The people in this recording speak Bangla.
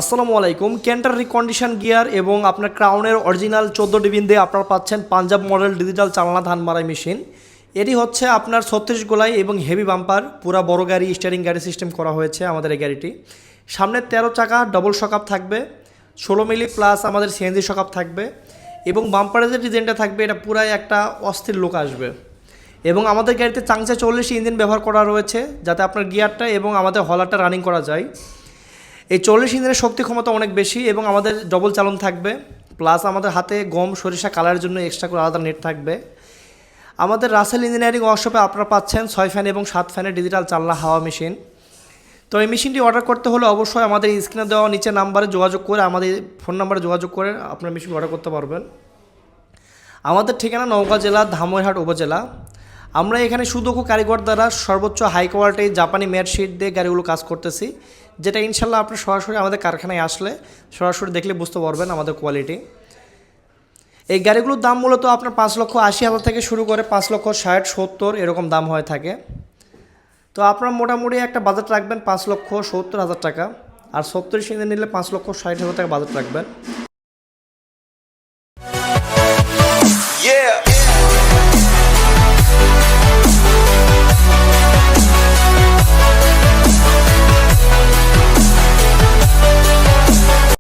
আসসালামু আলাইকুম। ক্যান্টার রিকন্ডিশন গিয়ার এবং আপনার ক্রাউনের অরিজিনাল 14 ডিবিন দিয়ে আপনারা পাচ্ছেন পাঞ্জাব মডেল ডিজিটাল চালানা ধান মারাই মেশিন। এটি হচ্ছে আপনার 36 গোলাই এবং হেভি বাম্পার, পুরা বড় গাড়ি স্টিয়ারিং গাড়ি সিস্টেম করা হয়েছে আমাদের এই গাড়িটি। সামনে 13 চাকা ডবল শকআপ থাকবে, 16 মিলি প্লাস আমাদের সিএনজি শকআপ থাকবে এবং বাম্পারের যে ডিজাইনটা থাকবে এটা পুরাই একটা অস্থির লুক আসবে। এবং আমাদের গাড়িতে চাংচা 40 ইঞ্জিন ব্যবহার করা রয়েছে যাতে আপনার গিয়ারটা এবং আমাদের হলারটা রানিং করা যায়। এই 40 ইঞ্জিনের শক্তি ক্ষমতা অনেক বেশি এবং আমাদের ডবল চালন থাকবে, প্লাস আমাদের হাতে গম সরিষা কালারের জন্য এক্সট্রা করে আলাদা নেট থাকবে। আমাদের রাসেল ইঞ্জিনিয়ারিং ওয়ার্কশপে আপনারা পাচ্ছেন 6 ফ্যান এবং 7 ফ্যানের ডিজিটাল চালনা হাওয়া মেশিন। তো এই মেশিনটি অর্ডার করতে হলে অবশ্যই আমাদের স্ক্রিনে দেওয়া নিচে নাম্বারে যোগাযোগ করে, আমাদের ফোন নাম্বারে যোগাযোগ করে আপনার মেশিন অর্ডার করতে পারবেন। আমাদের ঠিকানা নওগাঁ জেলা ধামইরহাট উপজেলা। আমরা এখানে সুদক্ষ কারিগর দ্বারা সর্বোচ্চ হাই কোয়ালিটির জাপানি ম্যাট শিট দিয়ে গাড়িগুলো কাজ করতেছি, যেটা ইনশাল্লাহ আপনি সরাসরি আমাদের কারখানায় আসলে সরাসরি দেখলে বুঝতে পারবেন আমাদের কোয়ালিটি। এই গাড়িগুলোর দাম মূলত আপনার 5,80,000 থেকে শুরু করে 5,60,70 এরকম দাম হয়ে থাকে। তো আপনার মোটামুটি একটা বাজেট রাখবেন 5,70,000 টাকা, আর 70 ইঞ্জিন নিলে 5,60,000 টাকা বাজেট রাখবেন।